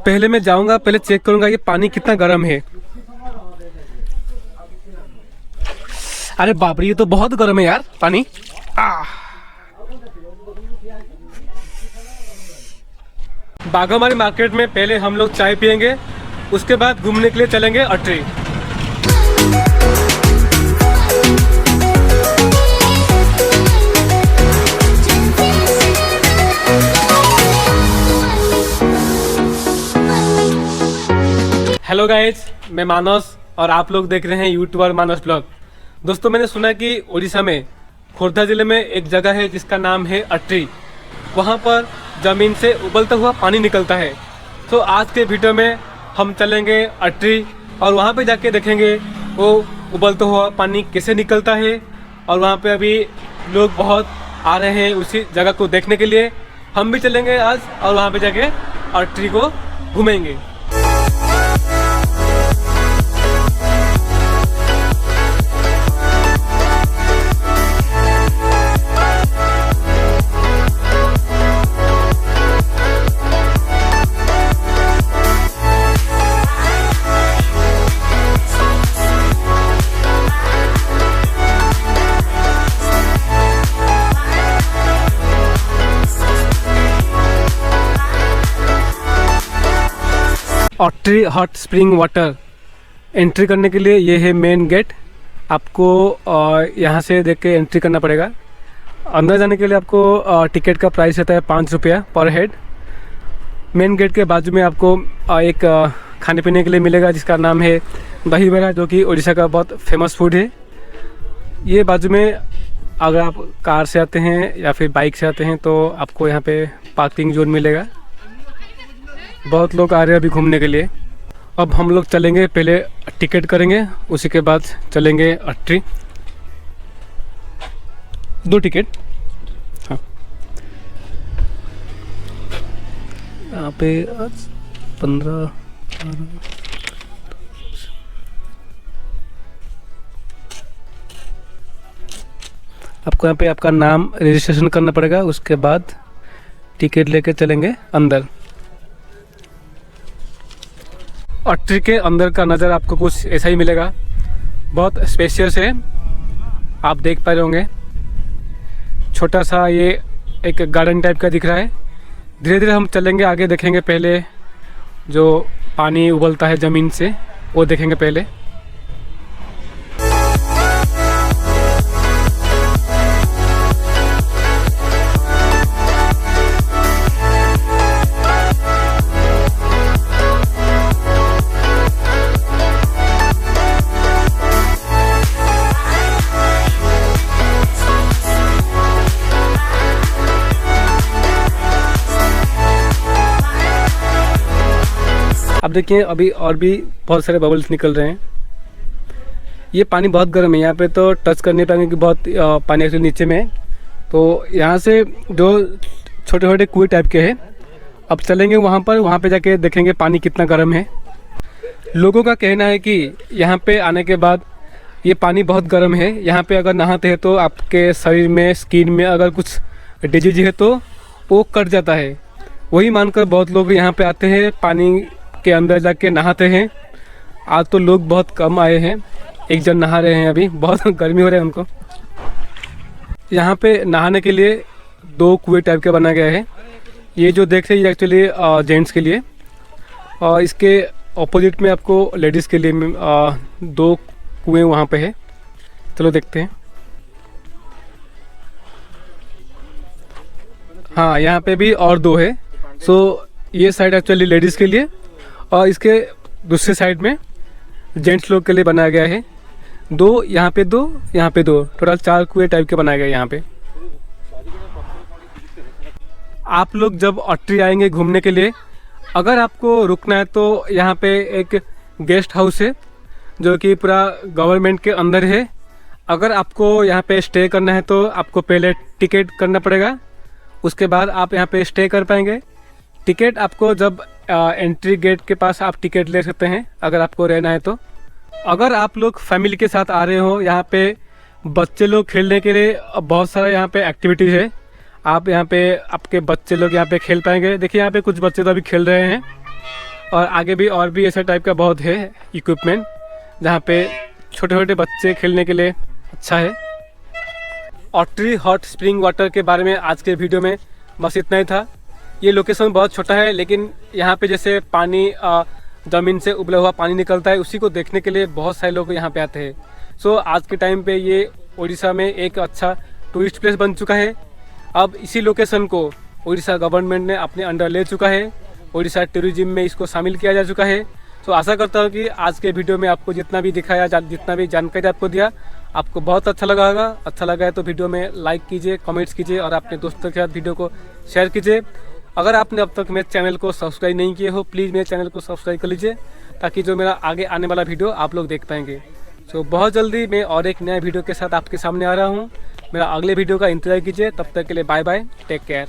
पहले मैं जाऊंगा, पहले चेक करूंगा ये पानी कितना गर्म है। अरे बाप रे, ये तो बहुत गर्म है यार पानी। बाघामारी मार्केट में पहले हम लोग चाय पियेंगे, उसके बाद घूमने के लिए चलेंगे अटरी। हेलो गाइज, मैं मानस और आप लोग देख रहे हैं यूट्यूबर मानस ब्लॉग। दोस्तों, मैंने सुना कि उड़ीसा में खोर्धा जिले में एक जगह है जिसका नाम है अटरी। वहाँ पर ज़मीन से उबलता हुआ पानी निकलता है। तो आज के वीडियो में हम चलेंगे अटरी और वहाँ पे जाके देखेंगे वो उबलता हुआ पानी कैसे निकलता है। और वहाँ पे अभी लोग बहुत आ रहे हैं उसी जगह को देखने के लिए। हम भी चलेंगे आज और वहाँ पे जाके अटरी को घूमेंगे। अटरी हॉट स्प्रिंग वाटर एंट्री करने के लिए ये है मेन गेट। आपको यहाँ से देख के एंट्री करना पड़ेगा। अंदर जाने के लिए आपको टिकट का प्राइस रहता है 5 रुपया पर हेड। मेन गेट के बाजू में आपको एक खाने पीने के लिए मिलेगा जिसका नाम है दही बड़ा, जो कि उड़ीसा का बहुत फेमस फूड है। ये बाजू में अगर आप कार से आते हैं या फिर बाइक से आते हैं तो आपको यहाँ पे पार्किंग जोन मिलेगा। बहुत लोग आ रहे हैं अभी घूमने के लिए। अब हम लोग चलेंगे, पहले टिकट करेंगे, उसी के बाद चलेंगे अटरी। 2 टिकट। हाँ, यहाँ पे 15। आपको यहाँ पे आपका नाम रजिस्ट्रेशन करना पड़ेगा, उसके बाद टिकट लेके चलेंगे अंदर। अटरी के अंदर का नज़र आपको कुछ ऐसा ही मिलेगा। बहुत स्पेशियस है, आप देख पा रहे होंगे। छोटा सा ये एक गार्डन टाइप का दिख रहा है। धीरे धीरे हम चलेंगे आगे, देखेंगे पहले जो पानी उबलता है ज़मीन से वो देखेंगे पहले। अब देखिए, अभी और भी बहुत सारे बबल्स निकल रहे हैं। ये पानी बहुत गर्म है, यहाँ पे तो टच करने पाएंगे कि बहुत पानी एक्चुअली नीचे में है। तो यहाँ से जो छोटे छोटे कुएं टाइप के हैं, अब चलेंगे वहाँ पे जाके देखेंगे पानी कितना गर्म है। लोगों का कहना है कि यहाँ पे आने के बाद ये पानी बहुत गर्म है। यहाँ पे अगर नहाते हैं तो आपके शरीर में, स्किन में अगर कुछ डिजीज है तो वो कट जाता है। वही मानकर बहुत लोग यहाँ पे आते हैं, पानी के अंदर जाके नहाते हैं। आज तो लोग बहुत कम आए हैं, एक जन नहा रहे हैं, अभी बहुत गर्मी हो रहा है उनको। यहाँ पे नहाने के लिए 2 कुएं टाइप के बनाया गया है। ये जो देख रहे हैं एक्चुअली जेंट्स के लिए, और इसके ऑपोजिट में आपको लेडीज़ के लिए 2 कुएं वहाँ पे है। चलो देखते हैं। हाँ, यहाँ पे भी और 2 है। सो ये साइड एक्चुअली लेडीज़ के लिए और इसके दूसरे साइड में जेंट्स लोग के लिए बनाया गया है। 2 यहाँ पे, 2 यहाँ पे, 2 टोटल 4 कुएं टाइप के बनाए गए यहाँ पे। आप लोग जब अटरी आएंगे घूमने के लिए, अगर आपको रुकना है तो यहाँ पे एक गेस्ट हाउस है जो कि पूरा गवर्नमेंट के अंदर है। अगर आपको यहाँ पे स्टे करना है तो आपको पहले टिकट करना पड़ेगा, उसके बाद आप यहाँ पे स्टे कर पाएंगे। टिकट आपको जब एंट्री गेट के पास आप टिकट ले सकते हैं अगर आपको रहना है तो। अगर आप लोग फैमिली के साथ आ रहे हो, यहाँ पे बच्चे लोग खेलने के लिए बहुत सारा यहाँ पे एक्टिविटीज़ है। आप यहाँ पे आपके बच्चे लोग यहाँ पे खेल पाएंगे। देखिए यहाँ पे कुछ बच्चे तो अभी खेल रहे हैं। और आगे भी और भी ऐसा टाइप का बहुत है इक्विपमेंट जहाँ पे छोटे छोटे बच्चे खेलने के लिए अच्छा है। ऑट्री हॉट स्प्रिंग वाटर के बारे में आज के वीडियो में बस इतना ही था। ये लोकेशन बहुत छोटा है, लेकिन यहाँ पे जैसे पानी ज़मीन से उबला हुआ पानी निकलता है, उसी को देखने के लिए बहुत सारे लोग यहाँ पे आते हैं। सो आज के टाइम पे ये उड़ीसा में एक अच्छा टूरिस्ट प्लेस बन चुका है। अब इसी लोकेशन को उड़ीसा गवर्नमेंट ने अपने अंडर ले चुका है, उड़ीसा टूरिज्म में इसको शामिल किया जा चुका है। तो आशा करता हूँ कि आज के वीडियो में आपको जितना भी दिखाया, जितना भी जानकारी आपको दिया, आपको बहुत अच्छा लगा होगा। अच्छा लगा है तो वीडियो में लाइक कीजिए, कमेंट्स कीजिए और अपने दोस्तों के साथ वीडियो को शेयर कीजिए। अगर आपने अब तक मेरे चैनल को सब्सक्राइब नहीं किए हो, प्लीज़ मेरे चैनल को सब्सक्राइब कर लीजिए, ताकि जो मेरा आगे आने वाला वीडियो आप लोग देख पाएंगे। तो बहुत जल्दी मैं और एक नया वीडियो के साथ आपके सामने आ रहा हूँ। मेरा अगले वीडियो का इंतजार कीजिए। तब तक के लिए बाय बाय, टेक केयर।